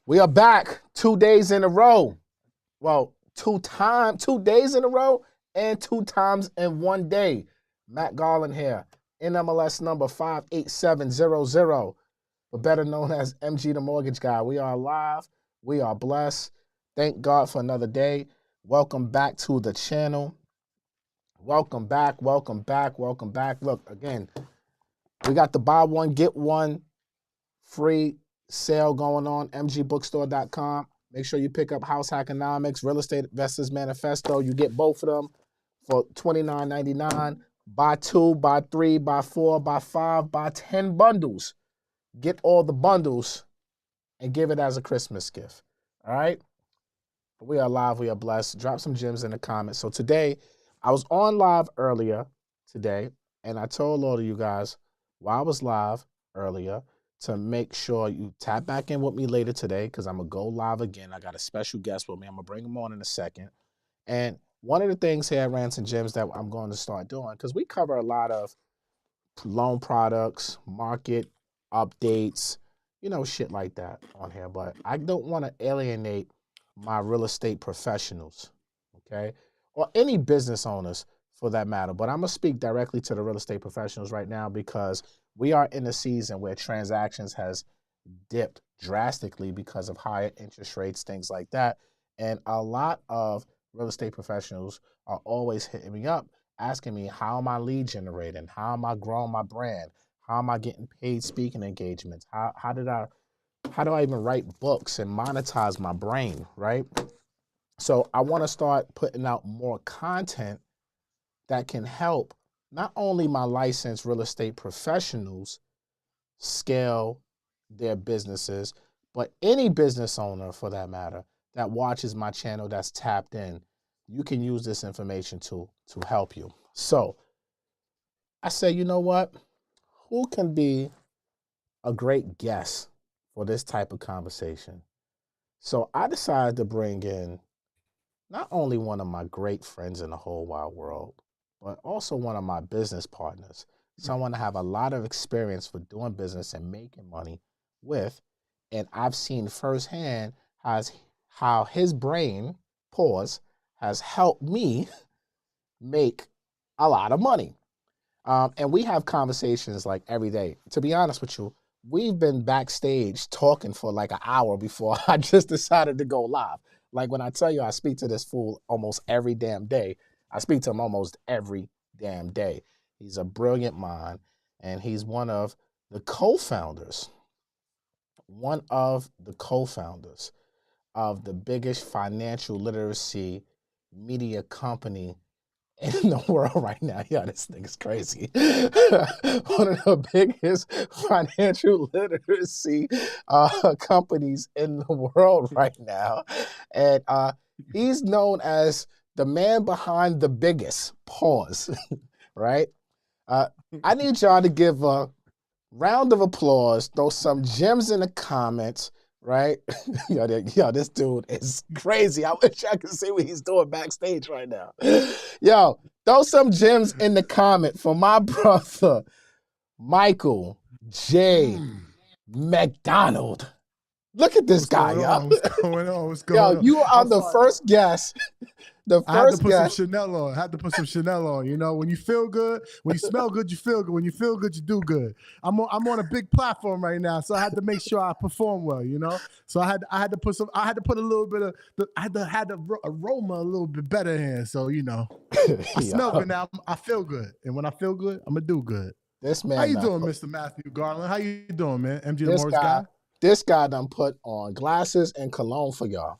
We are back 2 days in a row. Well, 2 days in a row and 2 times in one day. Matt Garland here, NMLS number 58700, but better known as MG the Mortgage Guy. We are alive. We are blessed. Thank God for another day. Welcome back to the channel. Welcome back, welcome back, welcome back. Look, again, we got the buy one, get one free sale going on, mgbookstore.com. Make sure you pick up House Hackonomics, Real Estate Investors Manifesto. You get both of them for $29.99. Buy 2, buy 3, buy 4, buy 5, buy 10 bundles. Get all the bundles and give it as a Christmas gift. All right? We are live. We are blessed. Drop some gems in the comments. So today, I was on live earlier today, and I told all of you guys while I was live earlier to make sure you tap back in with me later today because I'm going to go live again. I got a special guest with me. I'm going to bring him on in a second. And one of the things here at Rants and Gems that I'm going to start doing, because we cover a lot of loan products, market updates, shit like that on here. But I don't want to alienate my real estate professionals, okay? Or any business owners for that matter. But I'm going to speak directly to the real estate professionals right now because we are in a season where transactions has dipped drastically because of higher interest rates, things like that. And a lot of real estate professionals are always hitting me up, asking me, how am I lead generating? How am I growing my brand? How am I getting paid speaking engagements? How do I even write books and monetize my brain, right? So I want to start putting out more content that can help not only my licensed real estate professionals scale their businesses, but any business owner for that matter that watches my channel that's tapped in. You can use this information to help you. So I say, you know what? Who can be a great guest for this type of conversation? So I decided to bring in not only one of my great friends in the whole wide world, but also one of my business partners, someone I have a lot of experience with doing business and making money with. And I've seen firsthand how his brain, has helped me make a lot of money. And we have conversations like every day. To be honest with you, we've been backstage talking for like an hour before I just decided to go live. Like when I tell you I speak to this fool almost every damn day, I speak to him almost every damn day. He's a brilliant mind, and he's one of the co-founders of the biggest financial literacy media company in the world right now. Yeah, this nigga's crazy. One of the biggest financial literacy companies in the world right now. And he's known as the man behind the biggest, right? I need y'all to give a round of applause, throw some gems in the comments, right? Yo, this dude is crazy. I wish I could see what he's doing backstage right now. Yo, throw some gems in the comment for my brother, Michael J. McDonald. Look at this guy, yo. What's going on? What's going on? You are the first guest. I had to put some Chanel on. You know, when you feel good, when you smell good, you feel good. When you feel good, you do good. I'm on a big platform right now, so I had to make sure I perform well. You know, so I had to put a little bit of the aroma a little bit better here. So I smell good now. I feel good, and when I feel good, I'm gonna do good. This man, how you doing, Mr. Matthew Garland? How you doing, man? MG the Mortgage Guy. This guy done put on glasses and cologne for y'all.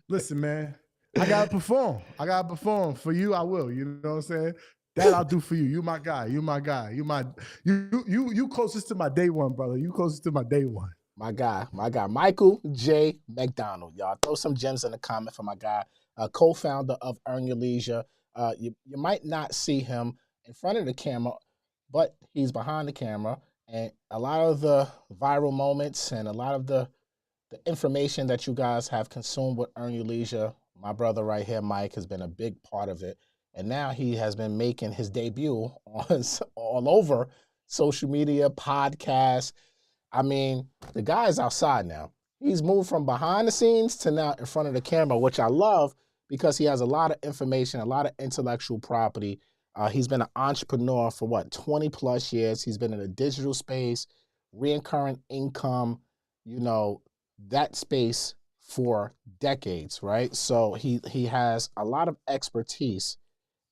Listen, man, I gotta perform. For you. I will. You know what I'm saying? That I'll do for you. You my guy. You closest to my day one, brother. You closest to my day one. My guy, Michael J. McDonald. Y'all throw some gems in the comment for my guy, co-founder of Earn Your Leisure. You might not see him in front of the camera, but he's behind the camera. And a lot of the viral moments and a lot of the information that you guys have consumed with Earn Your Leisure, my brother right here, Mike, has been a big part of it. And now he has been making his debut on all over social media, podcasts, I mean, the guy is outside now. He's moved from behind the scenes to now in front of the camera, which I love because he has a lot of information, a lot of intellectual property. He's been an entrepreneur for what, 20 plus years. He's been in the digital space, recurrent income, you know, that space for decades, right? So he has a lot of expertise,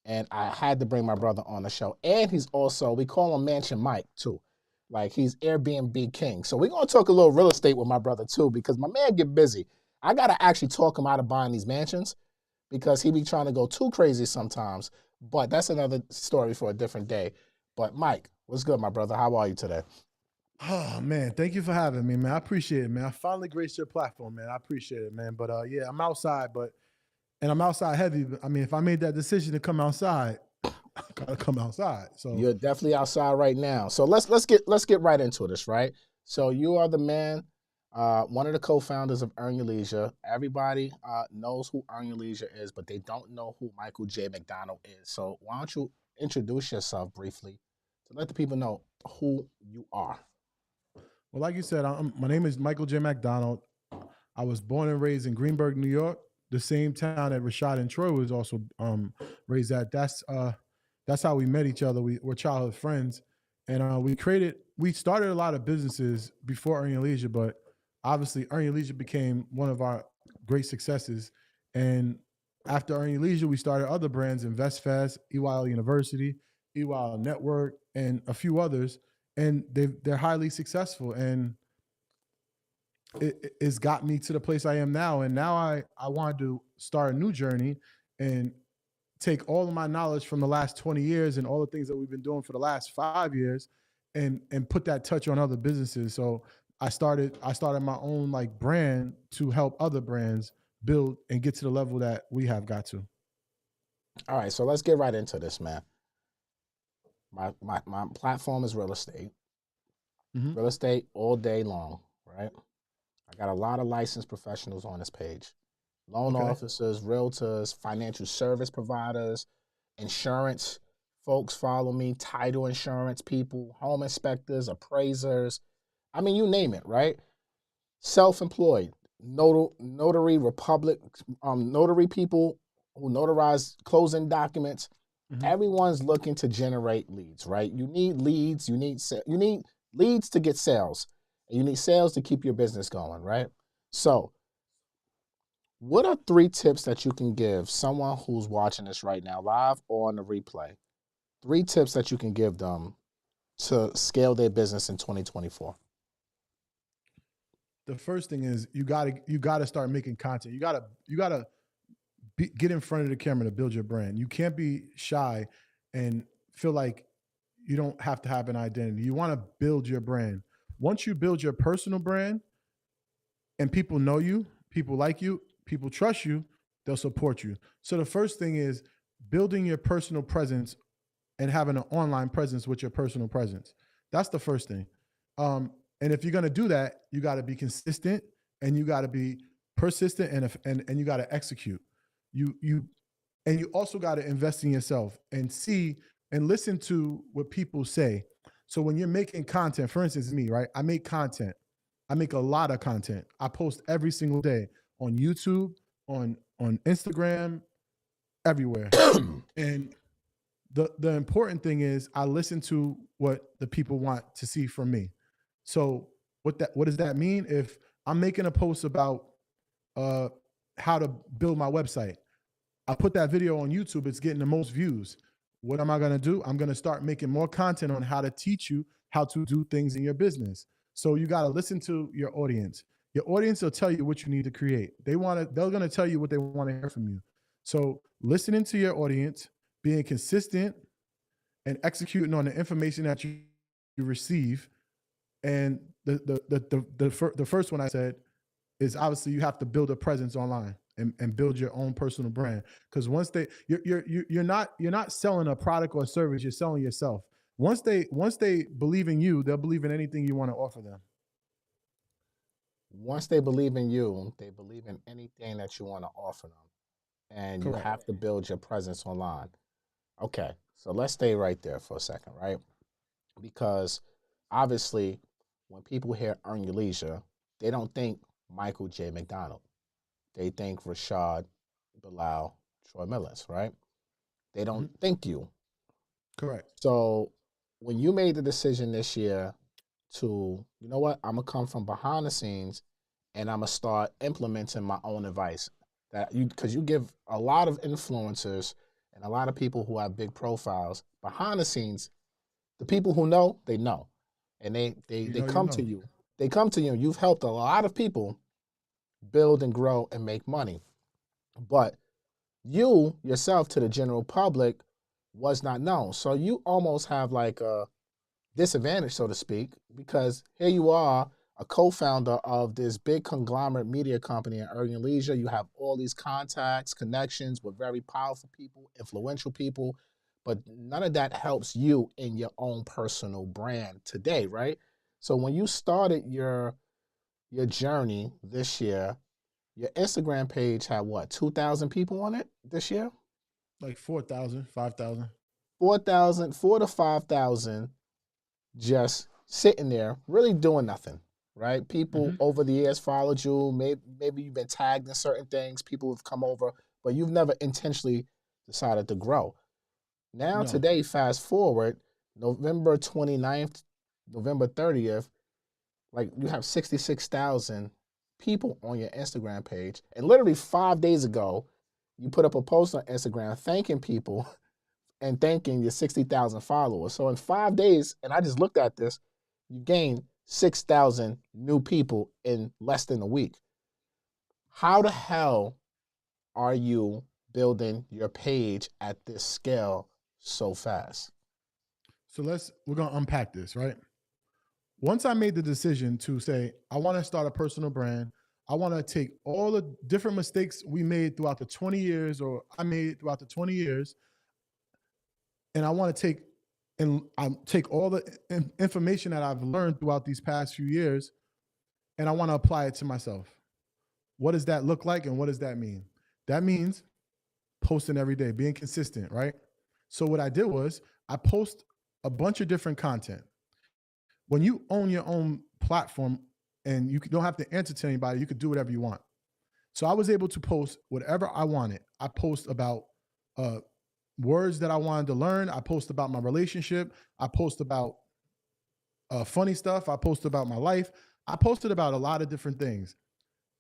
and I had to bring my brother on the show. And he's also, we call him Mansion Mike too. Like he's Airbnb king. So we're gonna talk a little real estate with my brother too, because my man get busy. I gotta actually talk him out of buying these mansions because he be trying to go too crazy sometimes. But that's another story for a different day. But Mike, what's good, my brother? How are you today? Oh man, thank you for having me, man. I appreciate it, man. I finally graced your platform, man. I appreciate it, man. But yeah, I'm outside, and I'm outside heavy. I mean, if I made that decision to come outside, I gotta come outside. So You're definitely outside right now. So let's get right into this, right? So you are the man, one of the co-founders of Earn Your Leisure. Everybody knows who Earn Your Leisure is, but they don't know who Michael J. McDonald is. So why don't you introduce yourself briefly to let the people know who you are? well, like you said, my name is Michael J. McDonald. I was born and raised in Greenburgh, New York, the same town that Rashad and Troy was also raised at. That's how we met each other. We were childhood friends, and we started a lot of businesses before Earn Your Leisure, but obviously Earn Your Leisure became one of our great successes. And after Earn Your Leisure, we started other brands, InvestFast, EYL University, EYL Network, and a few others, and they're highly successful. And it's got me to the place I am now. And now I wanted to start a new journey and take all of my knowledge from the last 20 years and all the things that we've been doing for the last 5 years and put that touch on other businesses. So I started my own like brand to help other brands build and get to the level that we have got to. All right, so let's get right into this, man. My platform is Mm-hmm. real estate all day long, right? I got a lot of licensed professionals on this page. Loan Okay. officers, realtors, financial service providers, insurance folks follow me, title insurance people, home inspectors, appraisers. I mean, you name it, right? Self-employed, notary republic, notary people who notarize closing documents. Mm-hmm. Everyone's looking to generate leads, right? You need leads. You need leads to get sales, and you need sales to keep your business going, right? So what are 3 tips that you can give someone who's watching this right now, live or on the replay? 3 tips that you can give them to scale their business in 2024. The first thing is you gotta start making content. You gotta get in front of the camera to build your brand. You can't be shy and feel like you don't have to have an identity. You want to build your brand. Once you build your personal brand and people know you, people like you, people trust you, they'll support you. So the first thing is building your personal presence and having an online presence with your personal presence. That's the first thing. And if you're going to do that, you got to be consistent and you got to be persistent and you got to execute. You and you also got to invest in yourself and see and listen to what people say. So when you're making content, for instance, me, right? I make content. I make a lot of content. I post every single day on YouTube, on Instagram, everywhere. And the important thing is I listen to what the people want to see from me. So what does that mean? If I'm making a post about how to build my website, I put that video on YouTube, it's getting the most views. What am I going to do? I'm going to start making more content on how to teach you how to do things in your business. So you got to listen to your audience. Your audience will tell you what you need to create. They're going to tell you what they want to hear from you. So listening to your audience, being consistent and executing on the information that you receive. And the first one I said is obviously you have to build a presence online and build your own personal brand. Because once you're not selling a product or a service, you're selling yourself. Once they believe in you, they'll believe in anything you want to offer them. Once they believe in you, they believe in anything that you want to offer them. And you Correct. have to build your presence online. Okay, so let's stay right there for a second, right? Because obviously when people hear Earn Your Leisure, they don't think Michael J. McDonald. They think Rashad, Bilal, Troy Millers, right? They don't think you. Correct. So when you made the decision this year to, you know what, I'm gonna come from behind the scenes and I'm gonna start implementing my own advice. That you, because you give a lot of influencers and a lot of people who have big profiles behind the scenes. The people who know, they know, and they come to you. They come to you. You've helped a lot of people build and grow and make money, but you yourself to the general public was not known. So you almost have like a disadvantage, so to speak, because here you are, a co-founder of this big conglomerate media company in Earn Your Leisure. You have all these contacts, connections with very powerful people, influential people, but none of that helps you in your own personal brand today, right? So when you started your journey this year, your Instagram page had what, 2,000 people on it this year? Like 4,000, 5,000. 4,000, 4 to 5,000 just sitting there, really doing nothing, right? People over the years followed you. Maybe you've been tagged in certain things. People have come over, but you've never intentionally decided to grow. Now, today, fast forward, November 29th, November 30th, like you have 66,000 people on your Instagram page. And literally 5 days ago, you put up a post on Instagram thanking people and thanking your 60,000 followers. So in 5 days, and I just looked at this, you gained 6,000 new people in less than a week. How the hell are you building your page at this scale so fast? So we're going to unpack this, right? Once I made the decision to say, I want to start a personal brand, I want to take all the different mistakes we made throughout the 20 years, or I made throughout the 20 years, and I want to take all the information that I've learned throughout these past few years, and I want to apply it to myself. What does that look like, and what does that mean? That means posting every day, being consistent, right? So what I did was I post a bunch of different content. When you own your own platform and you don't have to answer to anybody, you could do whatever you want. So I was able to post whatever I wanted. I post about words that I wanted to learn. I post about my relationship. I post about funny stuff. I post about my life. I posted about a lot of different things.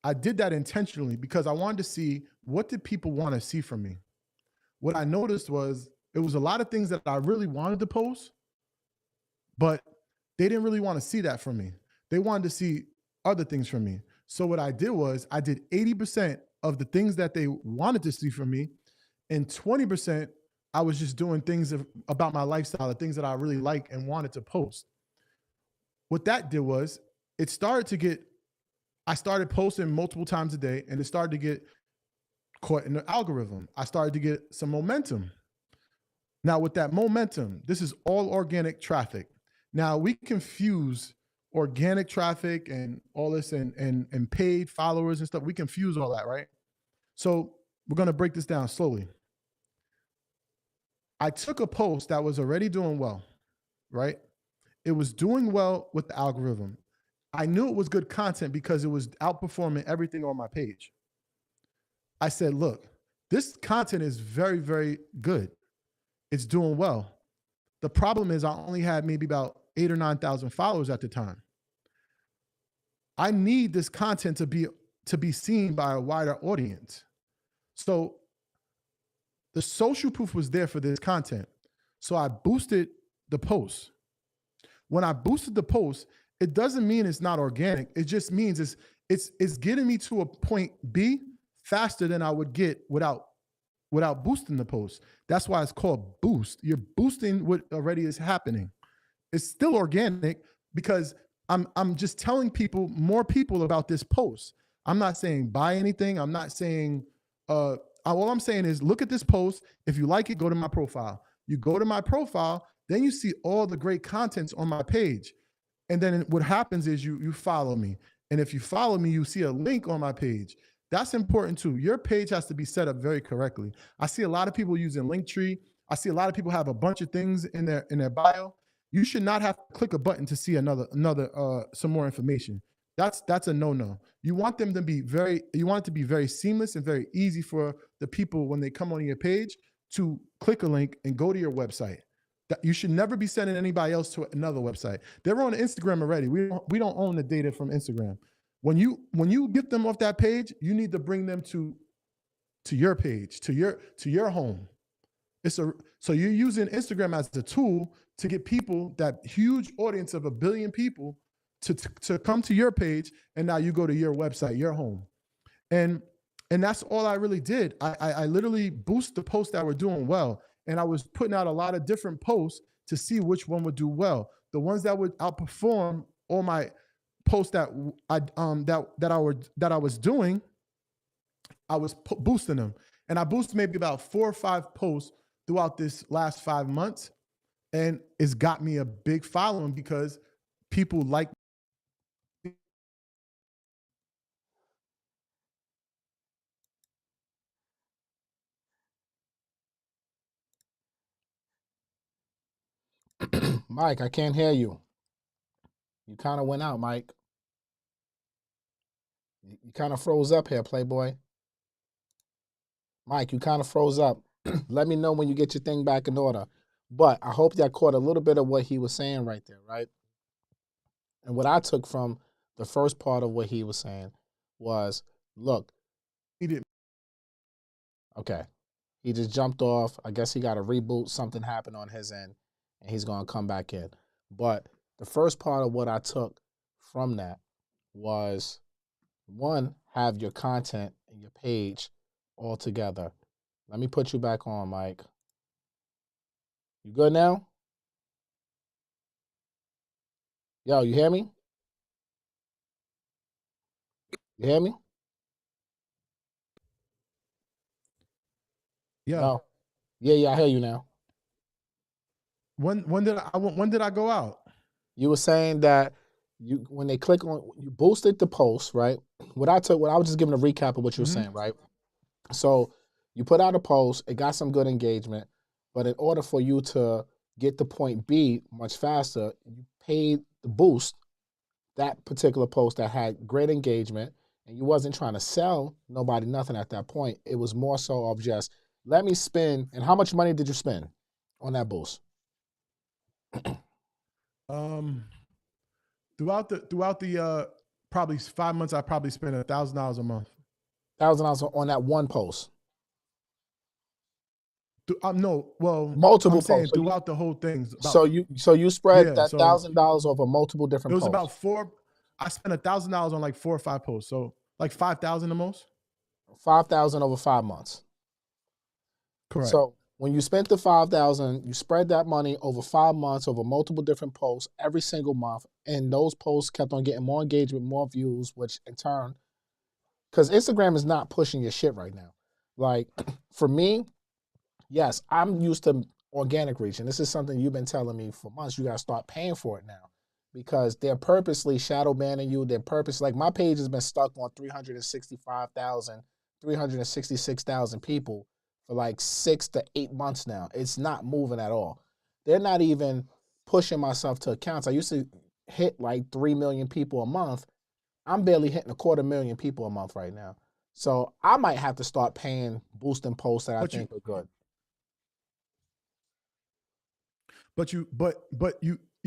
I did that intentionally because I wanted to see, what did people want to see from me? What I noticed was it was a lot of things that I really wanted to post, but they didn't really want to see that from me. They wanted to see other things from me. So what I did was I did 80% of the things that they wanted to see from me, and 20% I was just doing things about my lifestyle, the things that I really like and wanted to post. What that did was I started posting multiple times a day, and it started to get caught in the algorithm. I started to get some momentum. Now with that momentum, this is all organic traffic. Now we confuse organic traffic and all this and paid followers and stuff. We confuse all that, right? So we're going to break this down slowly. I took a post that was already doing well, right? It was doing well with the algorithm. I knew it was good content because it was outperforming everything on my page. I said, look, this content is very, very good. It's doing well. The problem is I only had maybe about 8,000 or 9,000 followers at the time. I need this content to be seen by a wider audience. So the social proof was there for this content. So I boosted the post. When I boosted the post, it doesn't mean it's not organic. It just means it's getting me to a point B faster than I would get without boosting the post. That's why it's called boost. You're boosting what already is happening. It's still organic because I'm just telling more people about this post. I'm not saying buy anything. I'm not saying, all I'm saying is look at this post. If you like it, go to my profile. You go to my profile, then you see all the great contents on my page. And then what happens is you follow me. And if you follow me, you see a link on my page. That's important too. Your page has to be set up very correctly. I see a lot of people using Linktree. I see a lot of people have a bunch of things in their bio. you should not have to click a button to see some more information. That's a no-no. You want it to be very seamless and very easy for the people when they come on your page to click a link and go to your website. That you should never be sending anybody else to another website. They're on Instagram already. We don't own the data from Instagram. When you get them off that page, you need to bring them to your page, to your home. So you're using Instagram as a tool to get people, that huge audience of 1 billion people, to come to your page, and now you go to your website, your home. And that's all I really did. I literally boosted the posts that were doing well, and I was putting out a lot of different posts to see which one would do well. The ones that would outperform all my posts that I was doing, I was boosting them. And I boosted maybe about 4 or 5 posts throughout this last 5 months, and it's got me a big following because people like. Mike, I can't hear you. You kind of went out, Mike. You kind of froze up here, Playboy. Mike, you kind of froze up. Let me know when you get your thing back in order. But I hope that caught a little bit of what he was saying right there, right? And what I took from the first part of what he was saying was, look. He didn't. Okay. He just jumped off. I guess he got a reboot. Something happened on his end, and he's going to come back in. But the first part of what I took from that was, one, have your content and your page all together. Let me put you back on, Mike. You good now? Yo, you hear me? You hear me? Yeah. No. Yeah, I hear you now. When did I go out? You were saying that when they click on, you boosted the post, right? I was just giving a recap of what you were saying, right? So you put out a post, it got some good engagement, but in order for you to get to point B much faster, you paid the boost that particular post that had great engagement, and you wasn't trying to sell nobody nothing at that point. It was more so of just, let me spend. And how much money did you spend on that boost? Throughout the probably 5 months, I probably spent $1,000 a month. $1,000 on that one post. No, well, multiple posts. Saying throughout the whole thing. So you spread that $1,000 over multiple different posts. It was about 4. I spent $1,000 on like 4 or 5 posts, so like 5,000 the most. 5,000 over 5 months. Correct. So when you spent the 5,000, you spread that money over 5 months, over multiple different posts every single month, and those posts kept on getting more engagement, more views, which in turn, because Instagram is not pushing your shit right now. Like for me, yes, I'm used to organic reach, and this is something you've been telling me for months. You got to start paying for it now because they're purposely shadow banning you. They're purposely, like my page has been stuck on 365,000, 366,000 people for like 6 to 8 months now. It's not moving at all. They're not even pushing myself to accounts. I used to hit like 3 million people a month. I'm barely hitting 250,000 people a month right now. So I might have to start paying boosting posts that I think are good. But you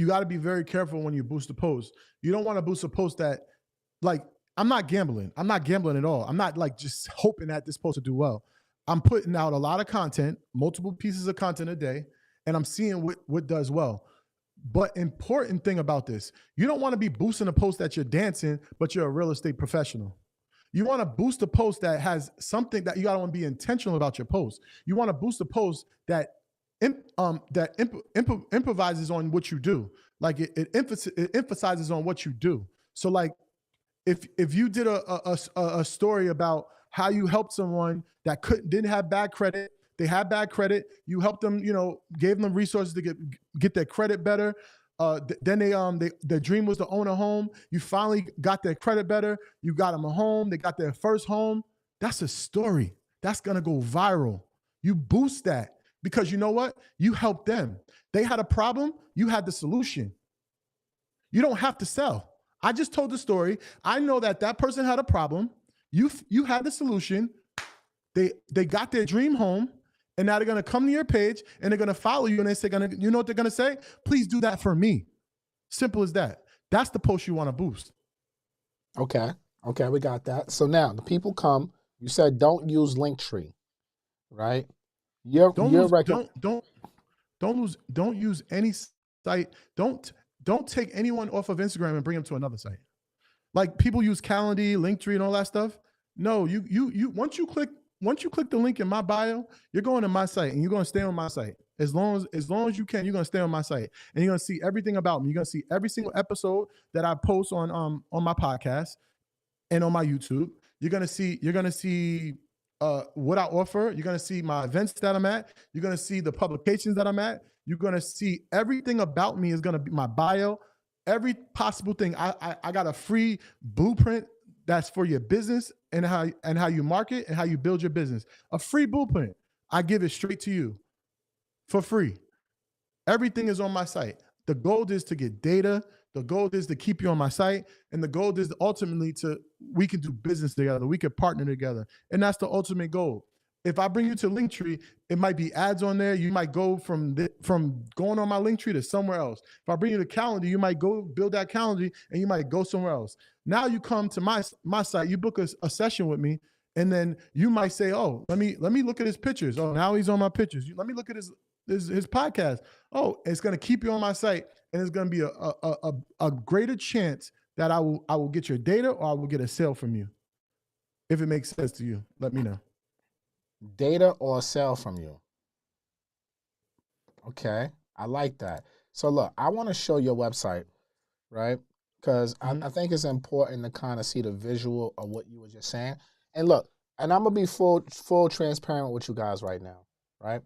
got to be very careful when you boost a post. You don't want to boost a post that, like, I'm not gambling. I'm not gambling at all. I'm not like just hoping that this post will do well. I'm putting out a lot of content, multiple pieces of content a day, and I'm seeing what does well. But important thing about this, you don't want to be boosting a post that you're dancing, but you're a real estate professional. You want to boost a post that has something that you got to want to be intentional about your post. You want to boost a post that improvises on what you do. Like it emphasizes on what you do. So like if you did a story about how you helped someone that didn't have bad credit, they had bad credit, you helped them, gave them resources to get their credit better. Then their dream was to own a home. You finally got their credit better. You got them a home. They got their first home. That's a story. That's gonna go viral. You boost that. Because you know what? You helped them. They had a problem. You had the solution. You don't have to sell. I just told the story. I know that person had a problem. You had the solution. They got their dream home, and now they're gonna come to your page and they're gonna follow you, and you know what they're gonna say? Please do that for me. Simple as that. That's the post you want to boost. Okay, we got that. So now the people come. You said don't use Linktree, right? Don't use any site. Don't take anyone off of Instagram and bring them to another site. Like people use Calendly, Linktree, and all that stuff. No, you once you click the link in my bio, you're going to my site and you're going to stay on my site. As long as you can, you're going to stay on my site and you're going to see everything about me. You're going to see every single episode that I post on my podcast and on my YouTube. You're going to see what I offer. You're going to see my events that I'm at. You're going to see the publications that I'm at. You're going to see everything about me is going to be my bio, every possible thing. I got a free blueprint that's for your business and how you market and how you build your business. A free blueprint. I give it straight to you for free. Everything is on my site. The goal is to get data. The goal is to keep you on my site. And the goal is ultimately we can do business together. We can partner together. And that's the ultimate goal. If I bring you to Linktree, it might be ads on there. You might go from going on my Linktree to somewhere else. If I bring you to Calendly, you might go build that Calendly and you might go somewhere else. Now you come to my site, you book a session with me, and then you might say, oh, let me look at his pictures. Oh, now he's on my pictures. Let me look at his podcast. Oh, it's going to keep you on my site, and it's going to be a greater chance that I will get your data or I will get a sale from you. If it makes sense to you, let me know. Data or a sale from you. Okay, I like that. So look, I want to show your website, right? Because I think it's important to kind of see the visual of what you were just saying. And look, and I'm gonna be full transparent with you guys right now, right?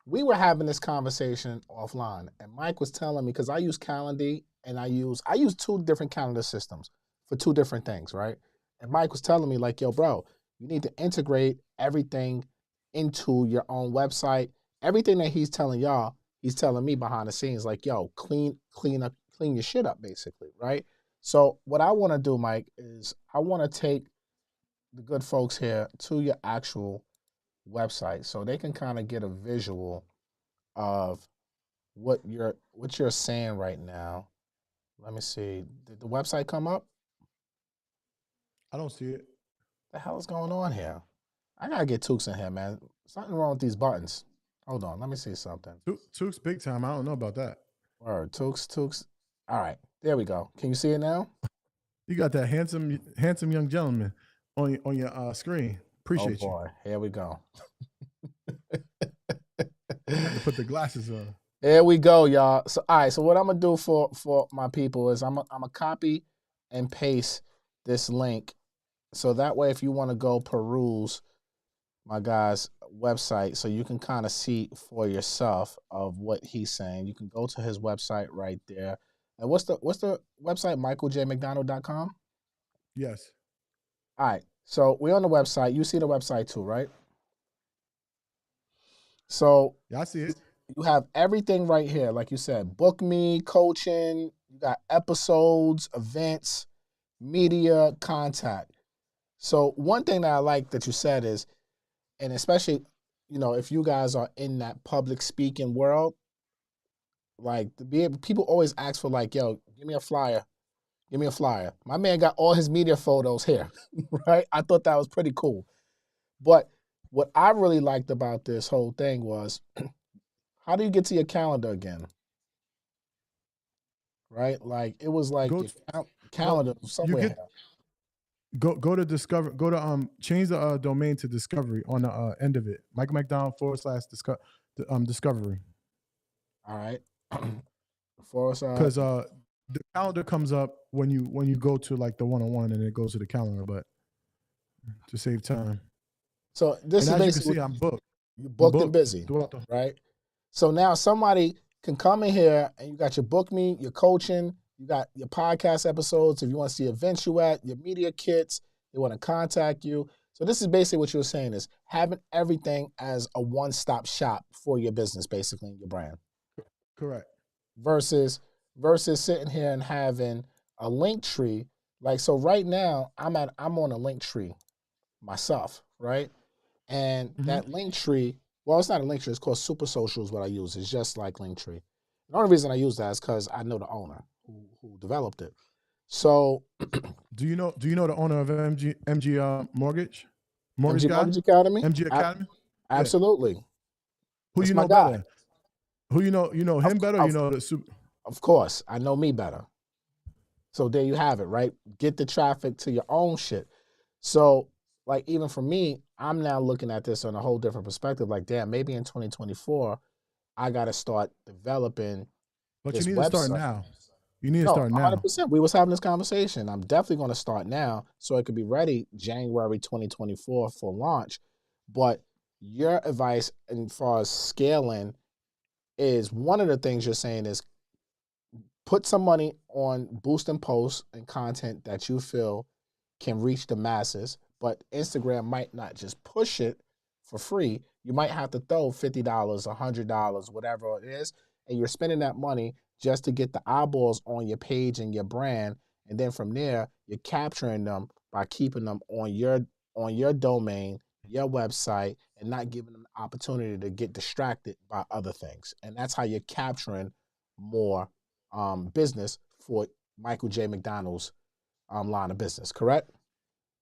We were having this conversation offline, and Mike was telling me, because I use Calendly and I use 2 different calendar systems for 2 different things, right? And Mike was telling me, like, yo, bro, you need to integrate everything into your own website. Everything that he's telling y'all, he's telling me behind the scenes, like, yo, clean your shit up, basically, right? So what I want to do, Mike, is I want to take the good folks here to your actual website so they can kind of get a visual of what you're saying right now. Let me see. Did the website come up? I don't see it. The hell is going on here? I gotta get Tooks in here, man. Something wrong with these buttons. Hold on, let me see something. Tooks big time. I don't know about that. Word, Tooks. All right, there we go. Can you see it now? You got that handsome young gentleman on your screen. Appreciate you. Oh boy, here we go. I have to put the glasses on. There we go, y'all. So all right, so what I'm gonna do for my people is I'm gonna copy and paste this link, so that way if you want to go peruse my guy's website, so you can kind of see for yourself of what he's saying, you can go to his website right there. And what's the website? michaeljmcdonald.com? Yes. All right. So we're on the website. You see the website too, right? So yeah, I see it. You have everything right here. Like you said, book me, coaching, you got episodes, events, media, contact. So one thing that I like that you said is, and especially, if you guys are in that public speaking world, like people always ask for, like, yo, give me a flyer. Give me a flyer. My man got all his media photos here, right? I thought that was pretty cool. But what I really liked about this whole thing was, how do you get to your calendar again? Right? Like, it was like your calendar somewhere. Go to Discover. Go to change the domain to Discovery on the end of it. Michael McDonald / Discovery. All right. Because the calendar comes up when you go to like the one-on-one, and it goes to the calendar, but to save time. So this is basically, you can see, I'm booked. You're booked and busy, right? So now somebody can come in here and you got your book me, your coaching, you got your podcast episodes. If you want to see events you at, your media kits, they want to contact you. So So this is basically what you were saying is having everything as a one-stop shop for your business, basically, in your brand. Correct. Versus sitting here and having a link tree. Like, so right now I'm on a link tree myself, right? And that link tree, well, it's not a link tree, it's called Super Social is what I use. It's just like Linktree. The only reason I use that is because I know the owner who developed it. So do you know the owner of MG Mortgage? MG Mortgage Academy? MG Academy? Absolutely. Who That's you my know guy. better? Who you know him better or you know the super? Of course, I know me better. So there you have it, right? Get the traffic to your own shit. So, like, even for me, I'm now looking at this on a whole different perspective. Like, damn, maybe in 2024, I got to start developing But this you need website. to start now. You need to start now. 100%. We was having this conversation. I'm definitely going to start now so it could be ready January 2024 for launch. But your advice as far as scaling is one of the things you're saying is put some money on boosting posts and content that you feel can reach the masses, but Instagram might not just push it for free. You might have to throw $50, $100, whatever it is, and you're spending that money just to get the eyeballs on your page and your brand. And then from there, you're capturing them by keeping them on your domain, your website, and not giving them the opportunity to get distracted by other things. And that's how you're capturing more business for Michael J. McDonald's line of business, correct?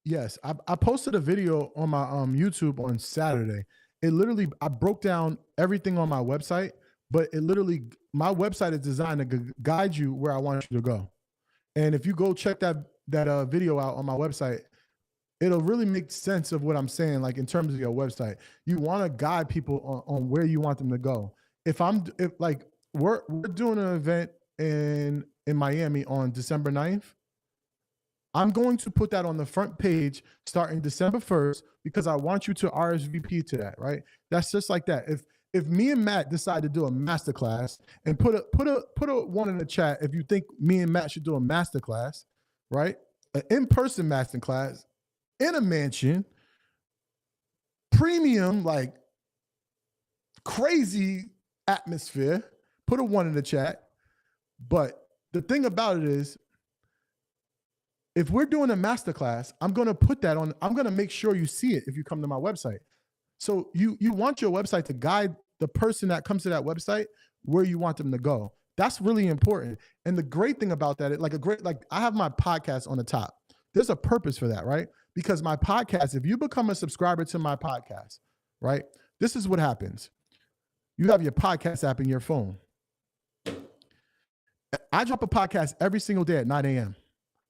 Yes, I posted a video on my YouTube on Saturday. It literally, I broke down everything on my website, but it literally, my website is designed to guide you where I want you to go. And if you go check that video out on my website, it'll really make sense of what I'm saying. Like in terms of your website, you want to guide people on where you want them to go. If we're doing an event in Miami on December 9th, I'm going to put that on the front page starting December 1st because I want you to RSVP to that, right? That's just like that. If me and Matt decide to do a masterclass and put a one in the chat if you think me and Matt should do a masterclass, right? An in-person masterclass in a mansion, premium, like crazy atmosphere, put a one in the chat. But the thing about it is, if we're doing a masterclass, I'm going to put that on. I'm going to make sure you see it if you come to my website. So you want your website to guide the person that comes to that website where you want them to go. That's really important. And the great thing about that, I have my podcast on the top. There's a purpose for that, right? Because my podcast, if you become a subscriber to my podcast, right? This is what happens. You have your podcast app in your phone. I drop a podcast every single day at 9 a.m.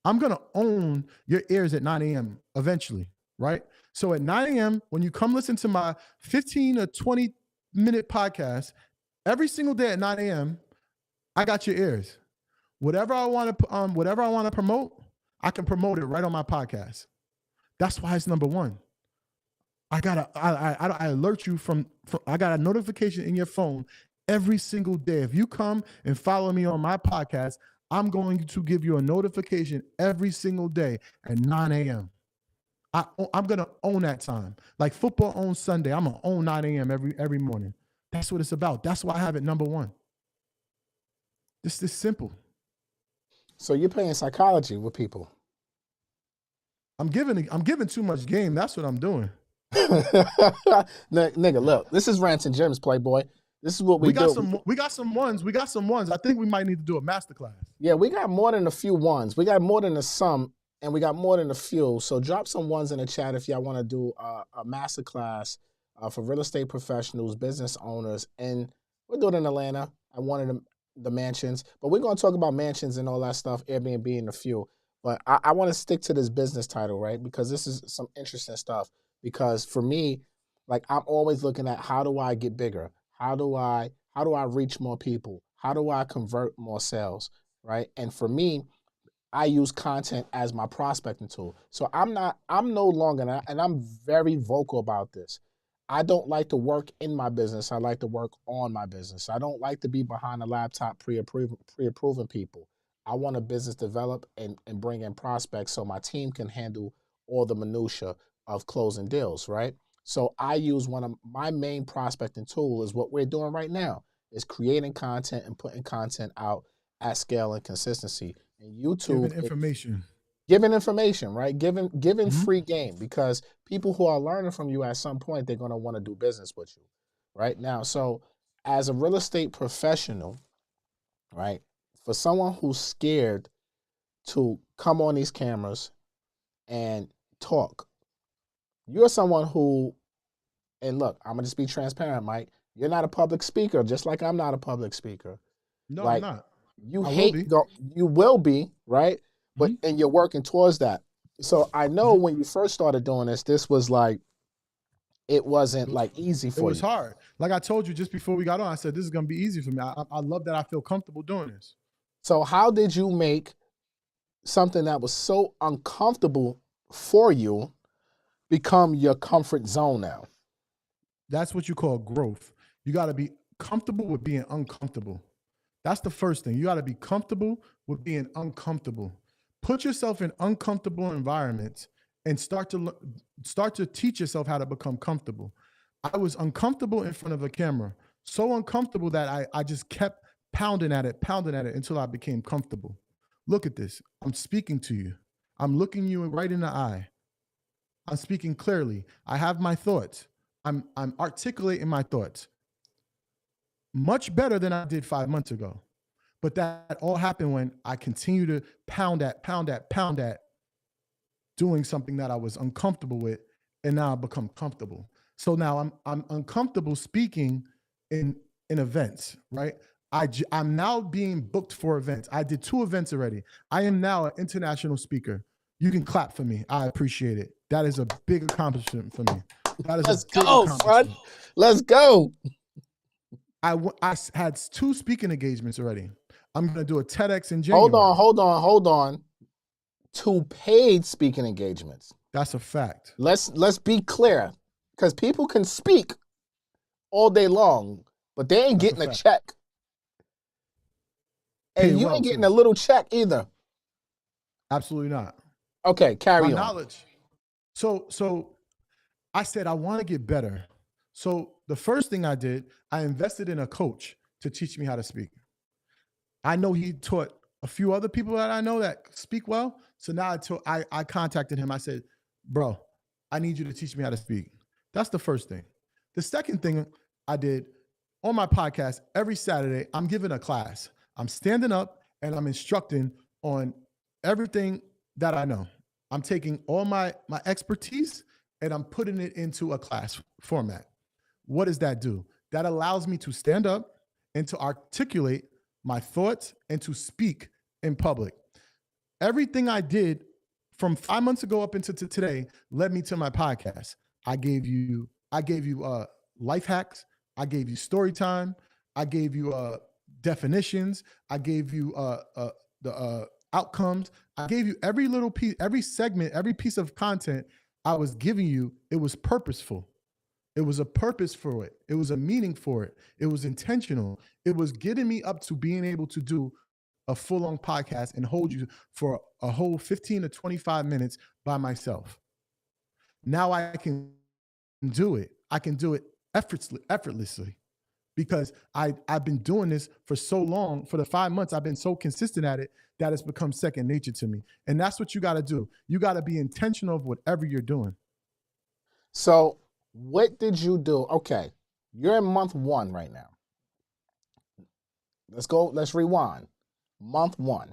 I'm going to own your ears at 9 a.m. eventually, right? So at 9 a.m., when you come listen to my 15 or 20-minute podcast, every single day at 9 a.m., I got your ears. Whatever I want to promote, I can promote it right on my podcast. That's why it's number one. I alert you from I got a notification in your phone every single day. If you come and follow me on my podcast, I'm going to give you a notification every single day at 9 a.m. I'm going to own that time. Like football owns Sunday. I'm going to own 9 a.m. every morning. That's what it's about. That's why I have it number one. This is simple. So you're playing psychology with people. I'm giving too much game. That's what I'm doing. Nigga, look, this is Rants and Gems, Playboy. This is what we do. We got some ones. I think we might need to do a masterclass. Yeah, we got more than a few ones. We got more than a some, and we got more than a few. So drop some ones in the chat if y'all want to do a masterclass for real estate professionals, business owners, and we're doing it in Atlanta. I wanted the mansions, but we're going to talk about mansions and all that stuff, Airbnb and a few. But I want to stick to this business title, right? Because this is some interesting stuff. Because for me, like I'm always looking at how do I get bigger? How do I reach more people? How do I convert more sales, right? And for me, I use content as my prospecting tool. So I'm no longer, and I'm very vocal about this. I don't like to work in my business. I like to work on my business. I don't like to be behind a laptop pre-approving people. I want a business develop and bring in prospects so my team can handle all the minutia of closing deals, right? So I use one of my main prospecting tool is what we're doing right now, is creating content and putting content out at scale and consistency. And YouTube, giving information, right? Giving free game, because people who are learning from you at some point, they're going to want to do business with you, right? Now, so as a real estate professional, right, for someone who's scared to come on these cameras and talk, you're someone who, and look, I'm going to just be transparent, Mike. You're not a public speaker, just like I'm not a public speaker. No, like, I'm not. You will be, right? But and you're working towards that. So I know when you first started doing this was like, it wasn't like easy for you. It was hard. Like I told you just before we got on, I said, this is going to be easy for me. I love that I feel comfortable doing this. So how did you make something that was so uncomfortable for you become your comfort zone now? That's what you call growth. You got to be comfortable with being uncomfortable. That's the first thing. You got to be comfortable with being uncomfortable. Put yourself in uncomfortable environments and start to teach yourself how to become comfortable. I was uncomfortable in front of a camera, so uncomfortable that I just kept pounding at it until I became comfortable. Look at this. I'm speaking to you. I'm looking you right in the eye. I'm speaking clearly. I have my thoughts. I'm articulating my thoughts much better than I did 5 months ago. But that all happened when I continue to pound at doing something that I was uncomfortable with, and now I've become comfortable. So now I'm uncomfortable speaking in events, right? I'm now being booked for events. I did 2 events already. I am now an international speaker. You can clap for me. I appreciate it. That is a big accomplishment for me. Let's go, son. Let's go. I had 2 speaking engagements already. I'm going to do a TEDx in January. Hold on. 2 paid speaking engagements. That's a fact. Let's be clear, because people can speak all day long, but they ain't getting a check. And you ain't getting a little check either. Absolutely not. Okay, carry on. Knowledge. So I said, I want to get better. So the first thing I did, I invested in a coach to teach me how to speak. I know he taught a few other people that I know that speak well. So now I contacted him. I said, bro, I need you to teach me how to speak. That's the first thing. The second thing I did on my podcast, every Saturday, I'm giving a class. I'm standing up and I'm instructing on everything that I know. I'm taking all my expertise and I'm putting it into a class format. What does that do? That allows me to stand up and to articulate my thoughts and to speak in public. Everything I did from 5 months ago up into today led me to my podcast. I gave you life hacks. I gave you story time. I gave you definitions. I gave you the outcomes. I gave you every little piece, every segment, every piece of content I was giving you. It was purposeful. It was a purpose for it. It was a meaning for it. It was intentional. It was getting me up to being able to do a full-on podcast and hold you for a whole 15 to 25 minutes by myself. Now I can do it. I can do it effortlessly because I've been doing this for so long. For the 5 months, I've been so consistent at it that it's become second nature to me. And that's what you got to do. You got to be intentional of whatever you're doing. So what did you do? Okay, you're in month 1 right now. Let's rewind. Month 1.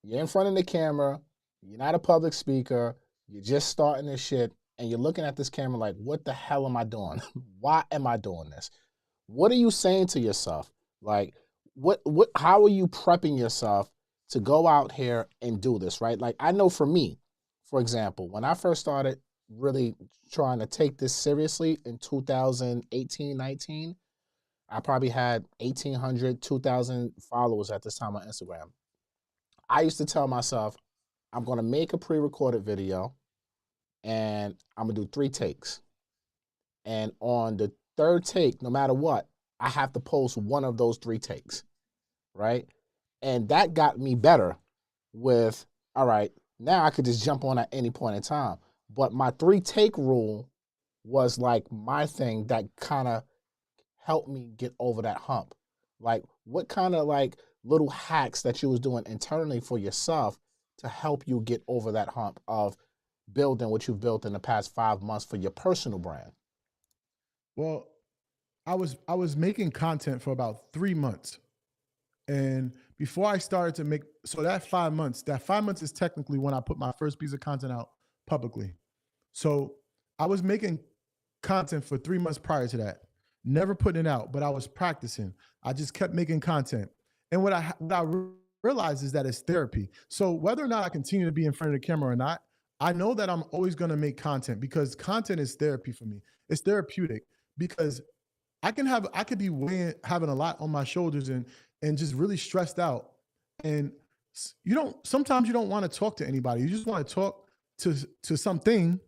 You're in front of the camera. You're not a public speaker. You're just starting this shit. And you're looking at this camera like, what the hell am I doing? Why am I doing this? What are you saying to yourself? Like, how are you prepping yourself to go out here and do this, right? Like, I know for me, for example, when I first started really trying to take this seriously in 2018, 19, I probably had 1,800, 2,000 followers at this time on Instagram. I used to tell myself, I'm going to make a pre-recorded video and I'm going to do 3 takes. And on the 3rd take, no matter what, I have to post one of those 3 takes, right? And that got me better with, all right, now I could just jump on at any point in time. But my 3-take rule was like my thing that kind of helped me get over that hump. Like, what kind of like little hacks that you was doing internally for yourself to help you get over that hump of building what you've built in the past 5 months for your personal brand? Well, I was making content for about 3 months. And before I started to make, so that 5 months, is technically when I put my first piece of content out publicly. So I was making content for 3 months prior to that, never putting it out, but I was practicing. I just kept making content. And what I realized is that it's therapy. So whether or not I continue to be in front of the camera or not, I know that I'm always going to make content because content is therapy for me. It's therapeutic because I could be having a lot on my shoulders and just really stressed out. And sometimes you don't want to talk to anybody. You just want to talk to something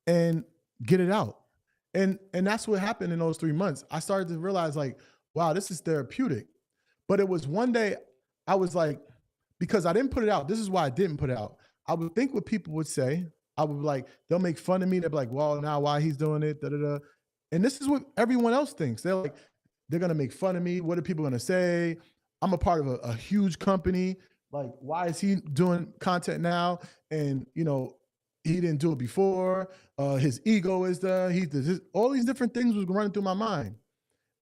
and get it out. And that's what happened in those 3 months. I started to realize like, wow, this is therapeutic. But it was one day I was like, because I didn't put it out. This is why I didn't put it out. I would think what people would say. I would be like, they'll make fun of me. They'll be like, well, now why he's doing it, da da da. And this is what everyone else thinks. They're like, they're gonna make fun of me. What are people gonna say? I'm a part of a huge company. Like, why is he doing content now? And he didn't do it before. His ego is there. He does this. All these different things was running through my mind.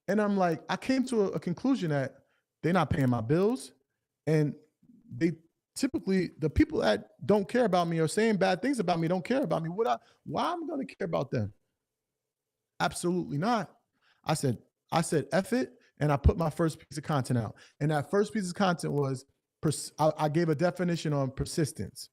And I'm like, I came to a conclusion that they're not paying my bills. And they typically, the people that don't care about me or saying bad things about me don't care about me. Why am I gonna care about them? Absolutely not. I said, F it. And I put my first piece of content out. And that first piece of content was, I gave a definition on persistence.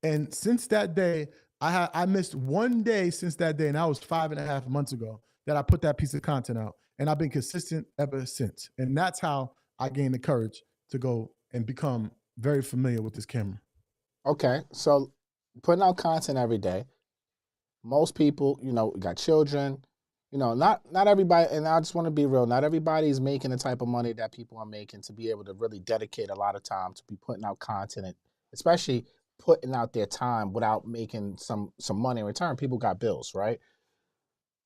And since that day, I missed one day since that day. And that was 5.5 months ago that I put that piece of content out. And I've been consistent ever since. And that's how I gained the courage to go and become very familiar with this camera. Okay. So putting out content every day. Most people, got children, not everybody, and I just want to be real, not everybody's making the type of money that people are making to be able to really dedicate a lot of time to be putting out content, especially putting out their time without making some money in return. People got bills, right?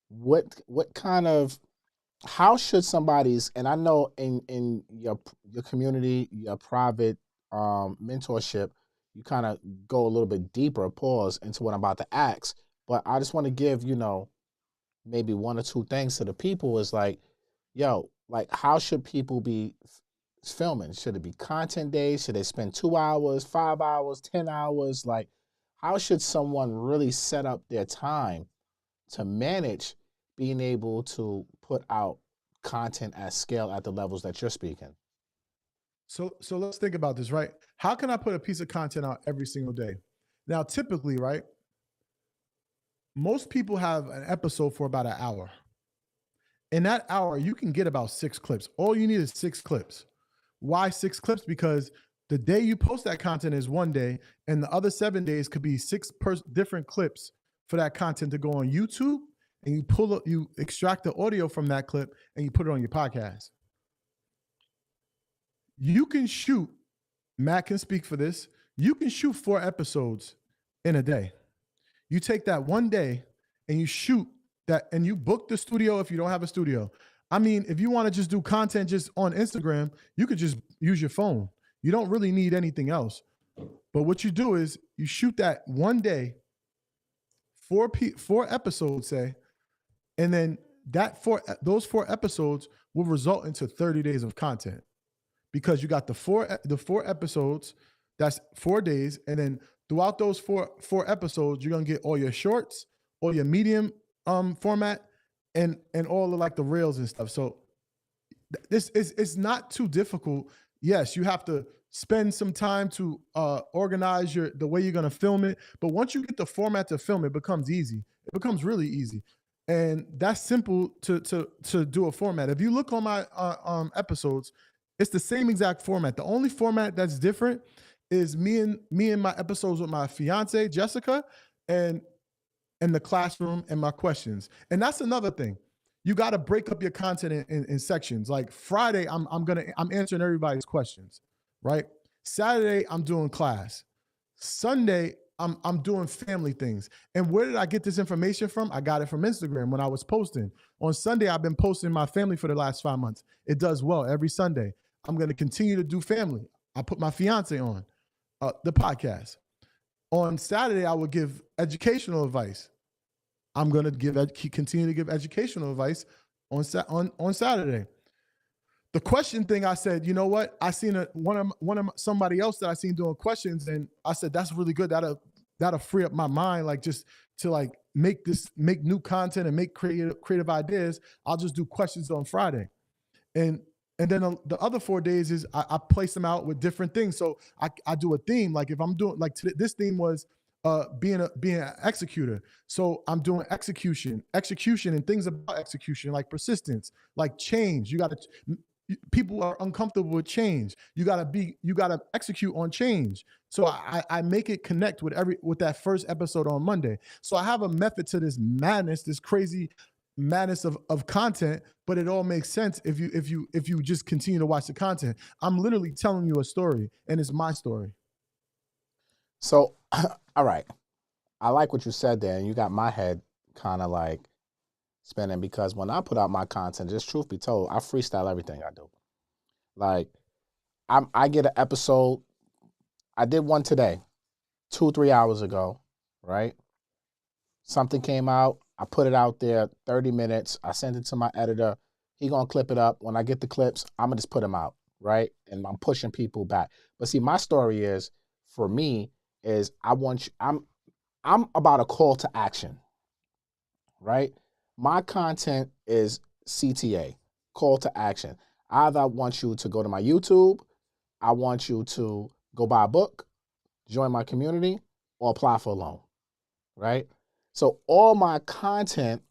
What kind of, how should somebody's, and I know in your community, your private mentorship, you kind of go a little bit deeper, pause into what I'm about to ask. But I just want to give, maybe 1 or 2 things to the people is like, like how should people be filming? Should it be content days? Should they spend 2 hours, 5 hours, 10 hours? Like, how should someone really set up their time to manage being able to put out content at scale at the levels that you're speaking? So let's think about this, right? How can I put a piece of content out every single day? Now, typically, right? Most people have an episode for about an hour. In that hour, you can get about 6 clips. All you need is 6 clips. Why 6 clips? Because the day you post that content is one day, and the other 7 days could be 6 different clips for that content to go on YouTube, and you extract the audio from that clip and you put it on your podcast. You can shoot, Matt can speak for this, you can shoot 4 episodes in a day. You take that one day and you shoot that, and you book the studio if you don't have a studio. I mean, if you want to just do content just on Instagram, you could just use your phone. You don't really need anything else. But what you do is you shoot that one day, 4 episodes, say, and then those 4 episodes will result into 30 days of content, because you got the 4 episodes. That's 4 days, and then throughout those four episodes, you're gonna get all your shorts, all your medium format, and all of like the reels and stuff. So it's not too difficult. Yes, you have to spend some time to organize the way you're gonna film it. But once you get the format to film, it becomes easy. It becomes really easy, and that's simple to do a format. If you look on my episodes, it's the same exact format. The only format that's different is me and my episodes with my fiance Jessica, and the classroom and my questions. And that's another thing. You got to break up your content in sections. Like Friday, I'm answering everybody's questions, right? Saturday, I'm doing class. Sunday, I'm doing family things. And where did I get this information from? I got it from Instagram when I was posting. On Sunday, I've been posting my family for the last 5 months. It does well every Sunday. I'm going to continue to do family. I put my fiance on the podcast. On Saturday, I would give educational advice. I'm going to continue to give educational advice on Saturday. The question thing, I said, you know what? I seen somebody else that I seen doing questions, and I said that's really good. That'll free up my mind, like just to like make new content and make creative ideas. I'll just do questions on Friday, and then the other 4 days is I place them out with different things. So I do a theme. Like if I'm doing like this theme was being an executor. So I'm doing execution and things about execution, like persistence, like change. People are uncomfortable with change. You gotta execute on change. So I make it connect with that first episode on Monday. So I have a method to this madness, this crazy madness of content, but it all makes sense if you just continue to watch the content. I'm literally telling you a story, and it's my story. So, all right. I like what you said there, and you got my head kind of like spinning, because when I put out my content, just truth be told, I freestyle everything I do. Like, I get an episode. I did one today, 2-3 hours ago, right? Something came out. I put it out there, 30 minutes. I sent it to my editor. He gonna clip it up. When I get the clips, I'm gonna just put them out, right? And I'm pushing people back. But see, my story is, for me, is I'm about a call to action, right? My content is CTA, call to action. Either I want you to go to my YouTube, I want you to go buy a book, join my community, or apply for a loan, right? So all my content,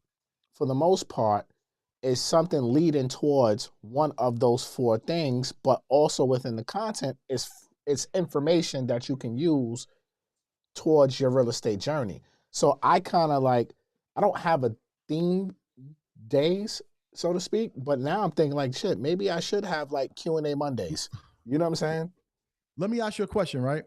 for the most part, is something leading towards one of those 4 things, but also within the content it's information that you can use towards your real estate journey. So I kind of like, I don't have a theme days, so to speak, but now I'm thinking like, shit, maybe I should have like Q&A Mondays. You know what I'm saying? Let me ask you a question, right?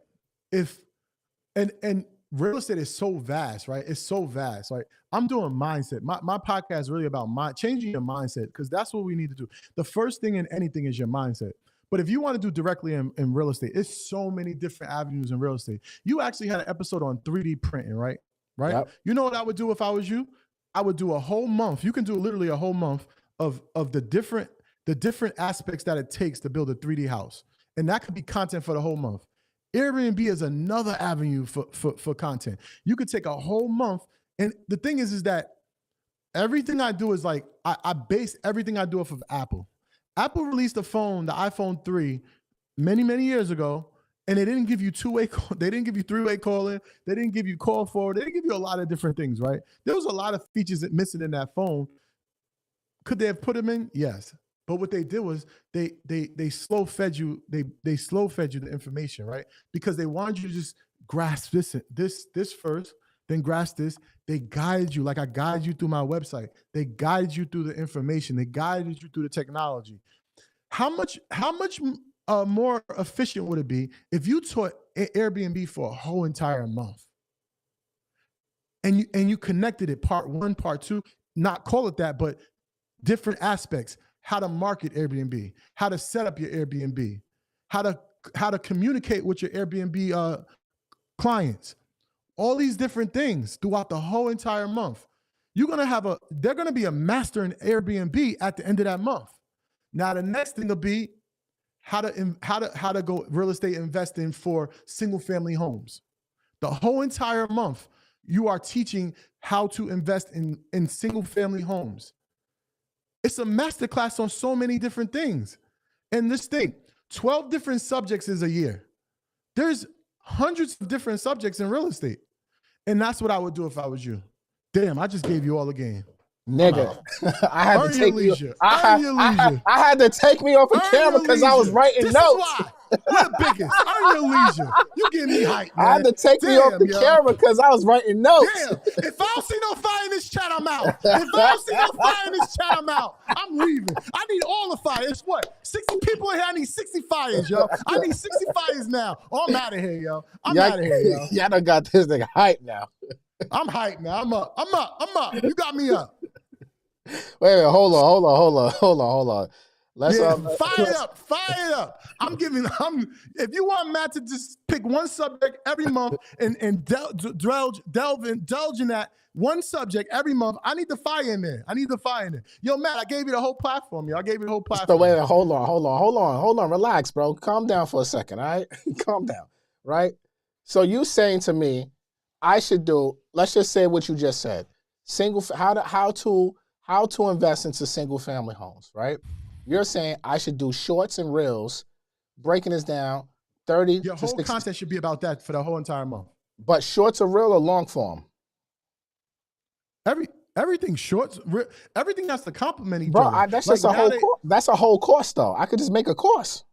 And real estate is so vast, right? It's so vast. Like I'm doing mindset. My podcast is really about changing your mindset, because that's what we need to do. The first thing in anything is your mindset. But if you want to do directly in real estate, it's so many different avenues in real estate. You actually had an episode on 3D printing, right? Yep. You know what I would do if I was you? I would do a whole month. You can do literally a whole month of the different aspects that it takes to build a 3D house. And that could be content for the whole month. Airbnb is another avenue for content. You could take a whole month. And the thing is that everything I do is like, I base everything I do off of Apple. Apple released the iPhone 3 many, many years ago, and they didn't give you two-way call. They didn't give you three-way calling. They didn't give you call forward. They didn't give you a lot of different things, right? There was a lot of features missing in that phone. Could they have put them in? Yes. But what they did was they slow fed you. They slow fed you the information, right? Because they wanted you to just grasp this first, then grasp this. They guided you like I guide you through my website. They guided you through the information. They guided you through the technology. How much more efficient would it be if you taught Airbnb for a whole entire month, and you connected it part 1, part 2, not call it that, but different aspects: how to market Airbnb, how to set up your Airbnb, how to communicate with your Airbnb clients, all these different things throughout the whole entire month. They're gonna be a master in Airbnb at the end of that month. Now the next thing will be how to go real estate investing for single family homes. The whole entire month, you are teaching how to invest in single family homes. It's a masterclass on so many different things. And this thing, 12 different subjects is a year. There's hundreds of different subjects in real estate. And that's what I would do if I was you. Damn, I just gave you all the game. Nigga, I had to take you. I had to take me off of camera because I was writing notes. We're the biggest. Earn your leisure. You getting me hyped, man. I had to take me off the camera because I was writing notes. Damn. If I don't see no fire in this chat, I'm out. If I don't see no fire in this chat, I'm out. I'm leaving. I need all the fire. It's what? 60 people in here. I need 60 fires, yo. I need 60 fires now. Oh, I'm out of here, yo. I'm out of here, yo. Y'all done got this nigga hyped now. I'm hyped now. I'm up. You got me up. Wait, hold on. Let's fire it up. If you want Matt to just pick one subject every month and indulge in that one subject every month, I need the fire in there. Yo, Matt, I gave you the whole platform, yo. So wait, hold on. Relax, bro. Calm down for a second, all right? Calm down, right? So you saying to me, I should do, let's just say what you just said. How to invest into single family homes, right? You're saying I should do shorts and reels, breaking this down 30 Your to whole 60. content should be about that for the whole entire month. But shorts or reel or long form? Everything shorts, everything has to complement each Bro, other. that's just that's a whole course though. I could just make a course.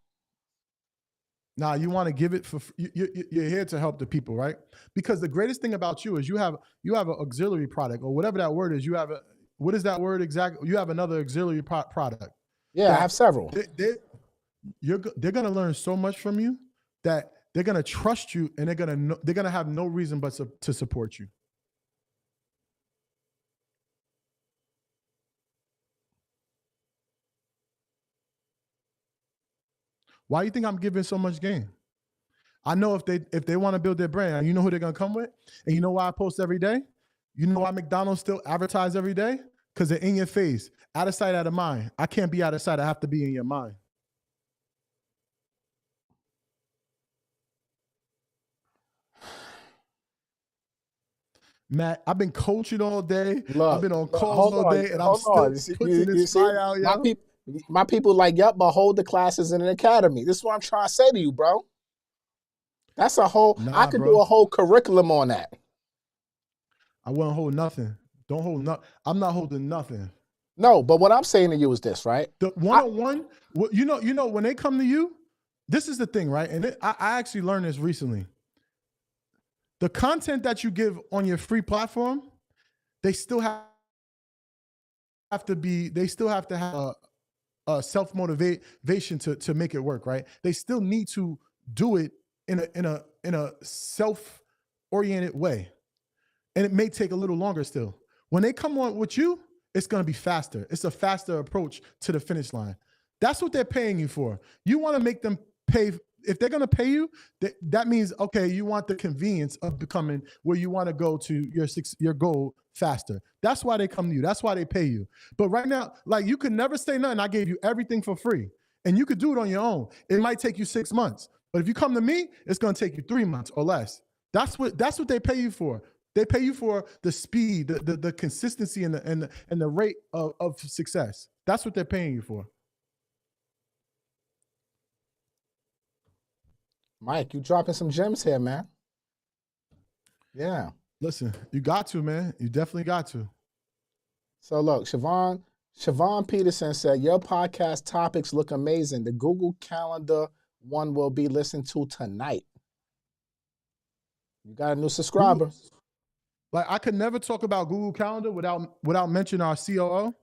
Nah, you want to give it for you're here to help the people, right? Because the greatest thing about you is you have an auxiliary product or whatever that word is. What is that word exactly? You have another auxiliary product. Yeah, I have several. They're gonna learn so much from you that they're gonna trust you and they're gonna have no reason but to support you. Why do you think I'm giving so much game? I know if they want to build their brand, you know who they're gonna come with, and you know why I post every day. You know why McDonald's still advertise every day? Because they're in your face, out of sight, out of mind. I can't be out of sight. I have to be in your mind. Matt, I've been coaching all day. I've been on calls all day, and I'm still putting this fire out, yo. My people like, yep, but hold the classes in an academy. This is what I'm trying to say to you, bro. That's a whole, I could do a whole curriculum on that. I won't hold nothing. Don't hold nothing. I'm not holding nothing. No, but what I'm saying to you is this, right? The one-on-one, you know, when they come to you, this is the thing, right? And I actually learned this recently. The content that you give on your free platform, they still have to have a self-motivation to make it work, right? They still need to do it in a self-oriented way. And it may take a little longer still. When they come on with you, it's going to be faster. It's a faster approach to the finish line. That's what they're paying you for. You want to make them pay. If they're going to pay you, that means, okay, you want the convenience of becoming where you want to go to your goal faster. That's why they come to you. That's why they pay you. But right now, like, you could never say nothing. I gave you everything for free. And you could do it on your own. It might take you 6 months. But if you come to me, it's going to take you 3 months or less. That's what they pay you for. They pay you for the speed, the consistency, and the rate of success. That's what they're paying you for. Mike, you dropping some gems here, man. Yeah. Listen, you got to, man. You definitely got to. So look, Siobhan Peterson said, your podcast topics look amazing. The Google Calendar one will be listened to tonight. You got a new subscriber. Like, I could never talk about Google Calendar without mentioning our COO.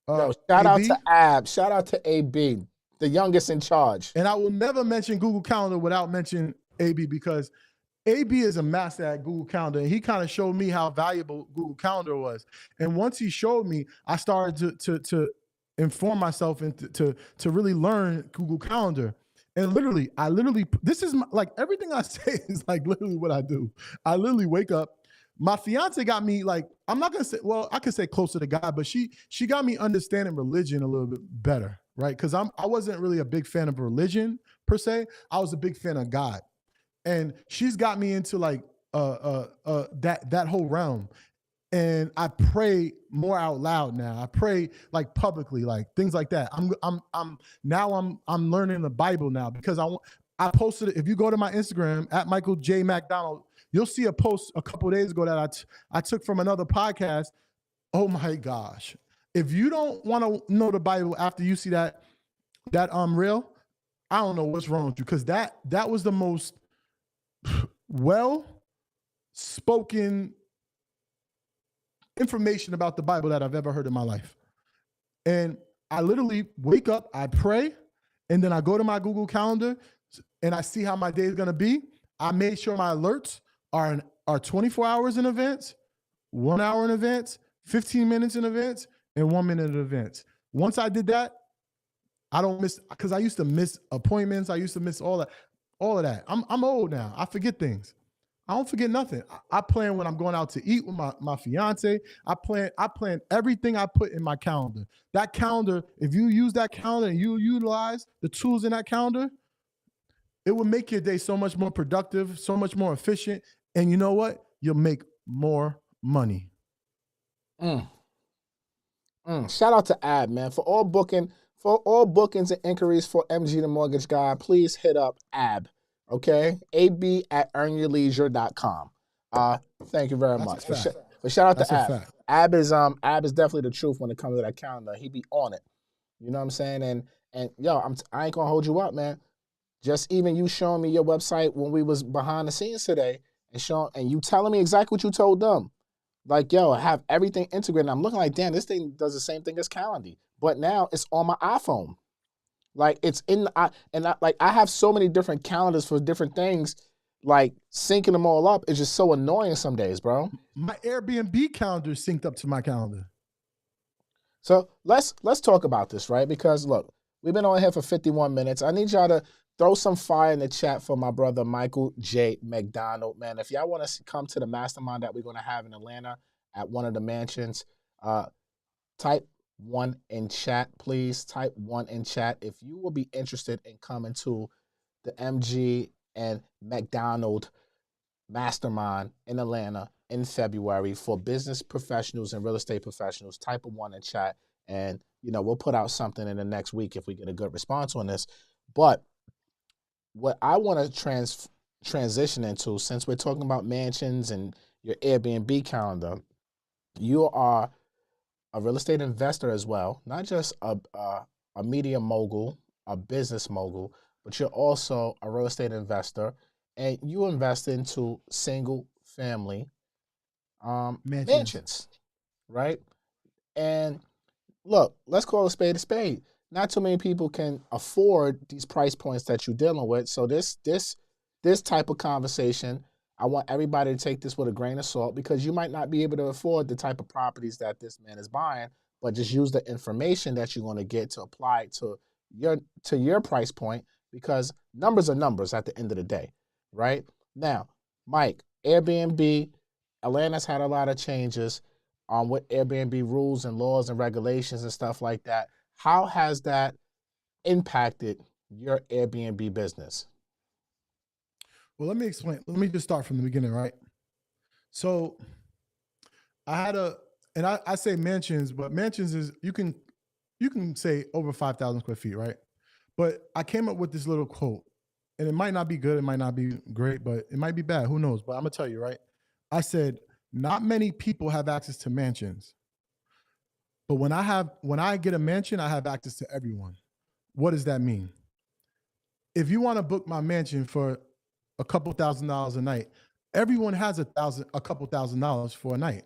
Shout out to Ab. Shout out to AB, the youngest in charge. And I will never mention Google Calendar without mentioning AB, because AB is a master at Google Calendar. And he kind of showed me how valuable Google Calendar was. And once he showed me, I started to inform myself and to really learn Google Calendar. And this is like, everything I say is like literally what I do. I literally wake up. My fiance got me, like, I'm not gonna say, well, I could say closer to God, but she got me understanding religion a little bit better, right? Because I wasn't really a big fan of religion per se. I was a big fan of God, and she's got me into like that whole realm. And I pray more out loud now. I pray like publicly, like things like that. I'm learning the Bible now, because I posted it. If you go to my Instagram at Michael J. McDonald, you'll see a post a couple of days ago that I took from another podcast. Oh my gosh. If you don't want to know the Bible after you see that reel, I don't know what's wrong with you, because that was the most well-spoken information about the Bible that I've ever heard in my life. And I literally wake up, I pray, and then I go to my Google Calendar and I see how my day is going to be. I made sure my alerts are 24 hours in advance, 1 hour in advance, 15 minutes in advance, and 1 minute in advance. Once I did that, I don't miss, because I used to miss appointments. I used to miss all of that. I'm old now. I forget things. I don't forget nothing. I plan when I'm going out to eat with my fiance. I plan everything I put in my calendar. That calendar, if you use that calendar and you utilize the tools in that calendar, it will make your day so much more productive, so much more efficient. And you know what? You'll make more money. Shout out to Ab, man. For all bookings and inquiries for MG the Mortgage Guy, please hit up Ab. Okay? ab@earnyourleisure.com. Thank you very much. But shout out to Ab. Ab is definitely the truth when it comes to that calendar. He be on it. You know what I'm saying? And yo, I ain't gonna hold you up, man. Just even you showing me your website when we was behind the scenes today and you telling me exactly what you told them. Like, yo, I have everything integrated. I'm looking like, damn, this thing does the same thing as Calendly. But now it's on my iPhone. Like, it's I have so many different calendars for different things. Like, syncing them all up is just so annoying some days, bro. My Airbnb calendar is synced up to my calendar. So let's talk about this, right? Because look, we've been on here for 51 minutes. I need y'all to throw some fire in the chat for my brother Michael J. McDonald. Man, if y'all want to come to the mastermind that we're going to have in Atlanta at one of the mansions, type 1 in chat, please. Type 1 in chat if you will be interested in coming to the MG and McDonald mastermind in Atlanta in February for business professionals and real estate professionals. Type 1 in chat, and we'll put out something in the next week if we get a good response on this. But what I want to transition into, since we're talking about mansions and your Airbnb calendar, you are a real estate investor as well, not just a media mogul, a business mogul, but you're also a real estate investor, and you invest into single family mansions, right? And look, let's call a spade a spade. Not too many people can afford these price points that you're dealing with. So this type of conversation, I want everybody to take this with a grain of salt, because you might not be able to afford the type of properties that this man is buying, but just use the information that you're going to get to apply it to your price point, because numbers are numbers at the end of the day, right? Now, Mike, Airbnb, Atlanta's had a lot of changes with Airbnb rules and laws and regulations and stuff like that. How has that impacted your Airbnb business? Well, let me explain. Let me just start from the beginning, right? So I had I say mansions, but mansions is, you can say over 5,000 square feet, right? But I came up with this little quote, and it might not be good, it might not be great, but it might be bad, who knows? But I'm gonna tell you, right? I said, not many people have access to mansions. But when I get a mansion, I have access to everyone. What does that mean? If you want to book my mansion for a couple $1,000s a night, everyone has a couple $1,000s for a night.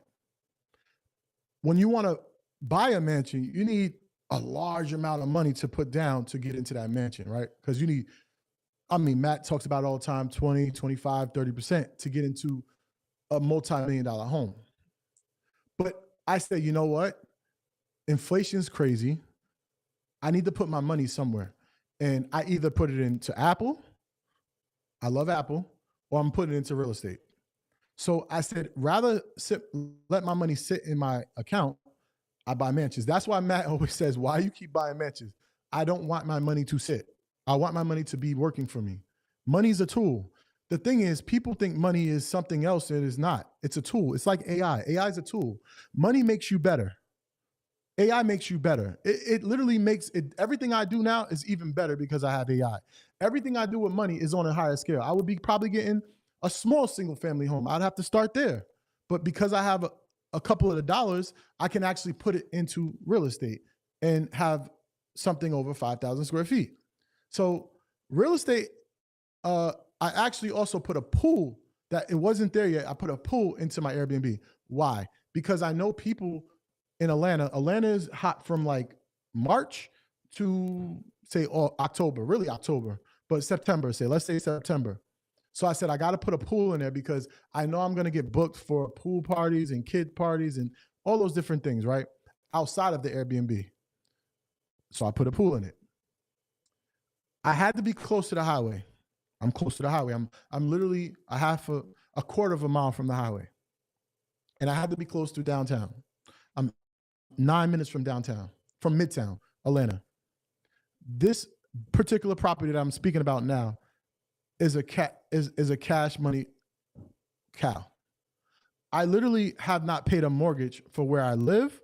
When you want to buy a mansion, you need a large amount of money to put down to get into that mansion, right? Because Matt talks about it all the time, 20, 25, 30% to get into a multi-million-dollar home. But I say, you know what? Inflation's crazy. I need to put my money somewhere. And I either put it into Apple, I love Apple, or I'm putting it into real estate. So I said, rather let my money sit in my account, I buy mansions. That's why Matt always says, why you keep buying mansions? I don't want my money to sit. I want my money to be working for me. Money's a tool. The thing is, people think money is something else, and it is not. It's a tool. It's like AI. AI is a tool. Money makes you better. AI makes you better. It literally makes it. Everything I do now is even better because I have AI. Everything I do with money is on a higher scale. I would be probably getting a small single family home. I'd have to start there. But because I have a couple of the dollars, I can actually put it into real estate and have something over 5,000 square feet. So real estate, I actually also put a pool that it wasn't there yet. I put a pool into my Airbnb. Why? Because I know people in Atlanta. Atlanta is hot from like March to say October, really October, but September, let's say September. So I said, I got to put a pool in there because I know I'm going to get booked for pool parties and kid parties and all those different things, right? Outside of the Airbnb. So I put a pool in it. I had to be close to the highway. I'm close to the highway. I'm literally a quarter of a mile from the highway. And I had to be close to downtown. I'm 9 minutes from downtown, from Midtown, Atlanta. This particular property that I'm speaking about now is a cash money cow. I literally have not paid a mortgage for where I live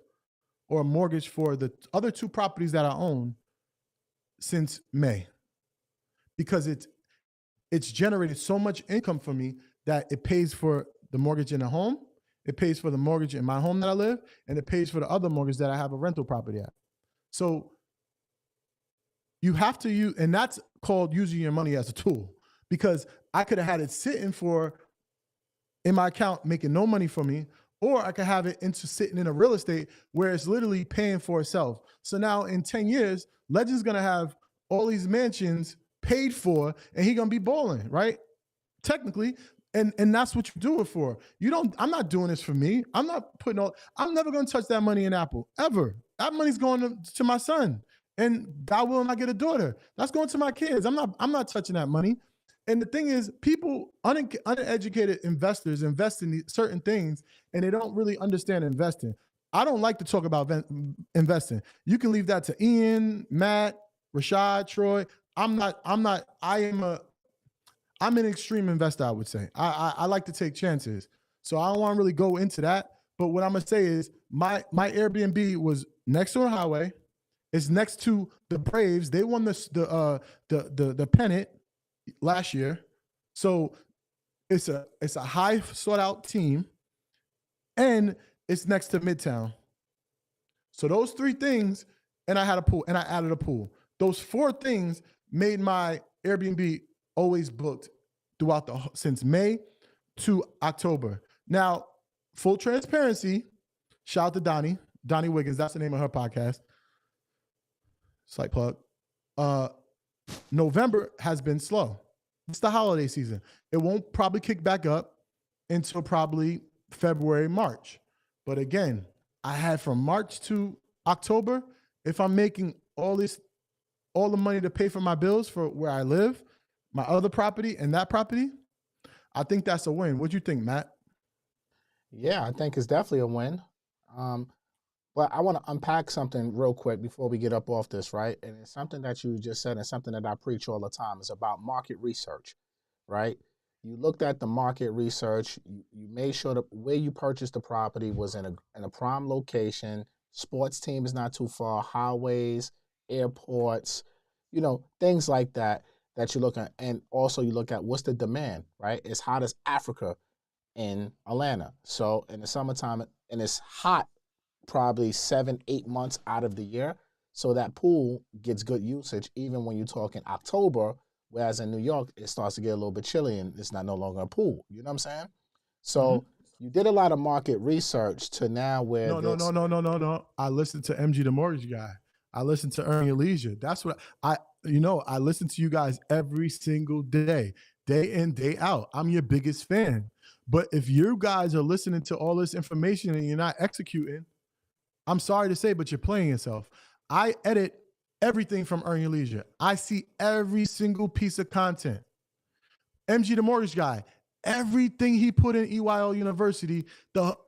or a mortgage for the other 2 properties that I own since May, because it's generated so much income for me that it pays for the mortgage in the home, it pays for the mortgage in my home that I live, and it pays for the other mortgage that I have a rental property at. So you have to use, and that's called using your money as a tool, because I could have had it sitting in my account making no money for me, or I could have it sitting in a real estate where it's literally paying for itself. So now in 10 years, Legend's gonna have all these mansions paid for, and he's gonna be balling, right? Technically, and that's what you do it for. I'm not doing this for me. I'm never gonna touch that money in Apple, ever. That money's going to my son. And God willing, I get a daughter. That's going to my kids. I'm not touching that money. And the thing is, people, uneducated investors invest in certain things, and they don't really understand investing. I don't like to talk about investing. You can leave that to Ian, Matt, Rashad, Troy. I'm an extreme investor, I would say. I like to take chances. So I don't want to really go into that. But what I'm gonna say is my Airbnb was next to a highway. It's next to the Braves. They won the pennant last year. So it's a high sought out team, and it's next to Midtown. So those 3 things, and I had a pool, and I added a pool. Those 4 things made my Airbnb always booked since May to October. Now, full transparency, shout out to Donnie Wiggins. That's the name of her podcast. Slight plug. November has been slow. It's the holiday season. It won't probably kick back up until probably February, March. But again, I had from March to October, if I'm making all the money to pay for my bills for where I live, my other property and that property, I think that's a win. What do you think, Matt? Yeah, I think it's definitely a win. But I want to unpack something real quick before we get up off this, right? And it's something that you just said and something that I preach all the time. It's about market research, right? You looked at the market research. You made sure that where you purchased the property was in a prime location. Sports team is not too far. Highways, airports, things like that you look at. And also you look at what's the demand, right? It's hot as Africa in Atlanta. So in the summertime, and it's hot probably 7-8 months out of the year. So that pool gets good usage even when you're talking October, whereas in New York, it starts to get a little bit chilly and it's no longer a pool. You know what I'm saying? So you did a lot of market research to now where No. I listened to MG the Mortgage Guy. I listened to Earn Your Leisure. That's what I listen to you guys every single day in, day out. I'm your biggest fan. But if you guys are listening to all this information and you're not executing, I'm sorry to say, but you're playing yourself. I edit everything from Earn Your Leisure. I see every single piece of content. MG the Mortgage Guy, everything he put in EYL University,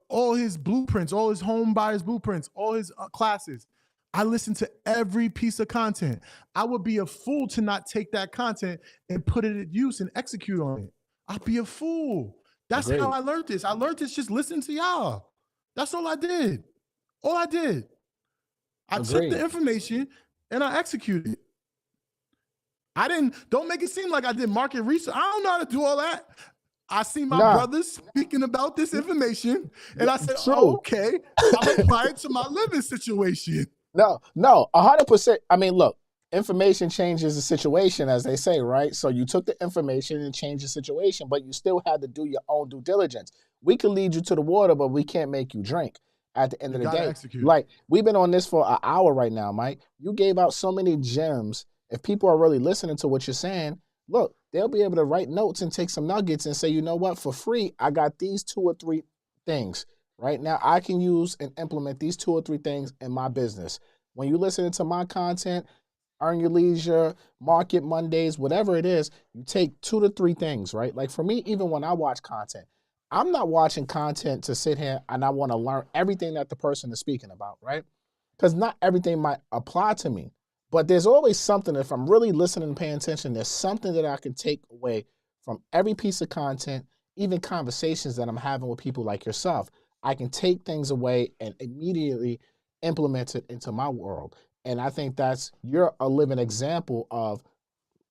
all his blueprints, all his home buyers blueprints, all his classes. I listen to every piece of content. I would be a fool to not take that content and put it at use and execute on it. I'd be a fool. That's Agreed. How I learned this. I learned this just listening to y'all. That's all I did. I took the information and I executed it. Don't make it seem like I did market research. I don't know how to do all that. I see my brothers speaking about this information and I said, okay, I'll apply it to my living situation. No, 100%. I mean, look, information changes the situation, as they say, right? So you took the information and changed the situation, but you still had to do your own due diligence. We can lead you to the water, but we can't make you drink at the end of the day. Execute. Like, we've been on this for an hour right now, Mike. You gave out so many gems. If people are really listening to what you're saying, look, they'll be able to write notes and take some nuggets and say, you know what, for free, I got these 2 or 3 things. Right now, I can use and implement these 2 or 3 things in my business. When you listen to my content, Earn Your Leisure, Market Mondays, whatever it is, you take 2 to 3 things, right? Like for me, even when I watch content, I'm not watching content to sit here and I want to learn everything that the person is speaking about, right? Because not everything might apply to me. But there's always something, if I'm really listening and paying attention, there's something that I can take away from every piece of content, even conversations that I'm having with people like yourself. I can take things away and immediately implement it into my world. And I think you're a living example of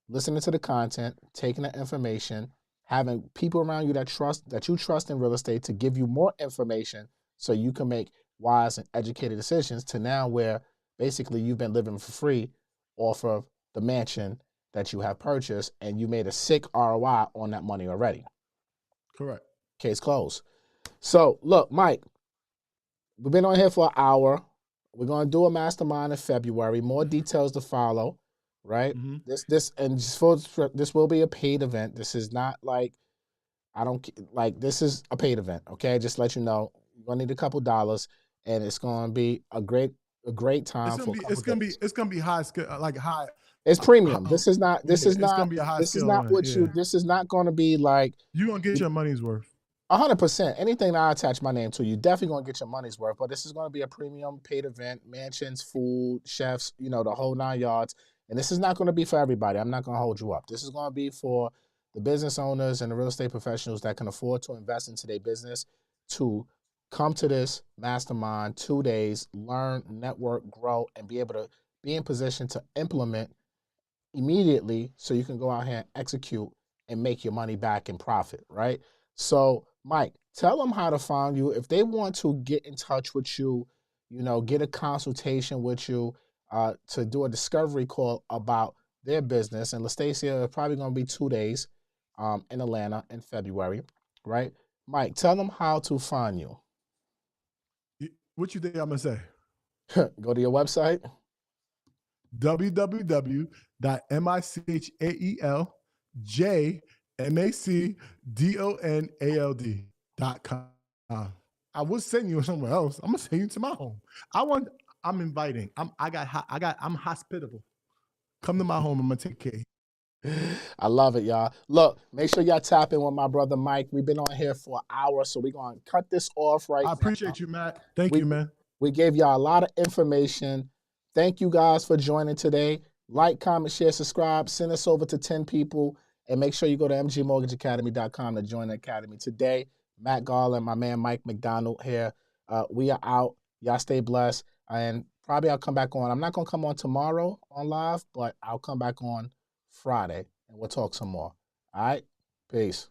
listening to the content, taking the information, having people around you that you trust in real estate to give you more information so you can make wise and educated decisions, to now where basically you've been living for free off of the mansion that you have purchased, and you made a sick ROI on that money already. Correct. Case closed. So look, Mike, we've been on here for an hour. We're going to do a mastermind in February. More details to follow, right? Mm-hmm. This will be a paid event. This is not like, this is a paid event, okay? Just let you know, you're going to need a couple dollars, and it's going to be a great time. It's going to be high skill, like high. It's premium. This is not going to be a high this skill is not event, what this is not going to be like. You're going to get your money's worth. 100%. Anything that I attach my name to, you definitely going to get your money's worth. But this is going to be a premium paid event, mansions, food, chefs, the whole 9 yards. And this is not going to be for everybody. I'm not going to hold you up. This is going to be for the business owners and the real estate professionals that can afford to invest into their business, to come to this mastermind 2 days, learn, network, grow, and be able to be in position to implement immediately so you can go out here and execute and make your money back in profit, right? So, Mike, tell them how to find you. If they want to get in touch with you, get a consultation with you, to do a discovery call about their business. And Lastacia is probably going to be 2 days in Atlanta in February, right? Mike, tell them how to find you. What you think I'm going to say? Go to your website. www.michaelmacdonald.com. I would send you somewhere else. I'm gonna send you to my home. I'm inviting. I'm hospitable. Come to my home. I'm gonna take care. I love it, y'all. Look, make sure y'all tap in with my brother Mike. We've been on here for an hour, so we're gonna cut this off right now. I appreciate you, Matt. Thank you, man. We gave y'all a lot of information. Thank you guys for joining today. Like, comment, share, subscribe. Send us over to 10 people. And make sure you go to mgmortgageacademy.com to join the academy today. Matt Garland, my man Mike McDonald here. We are out. Y'all stay blessed. And probably I'll come back on. I'm not going to come on tomorrow on live, but I'll come back on Friday and we'll talk some more. All right? Peace.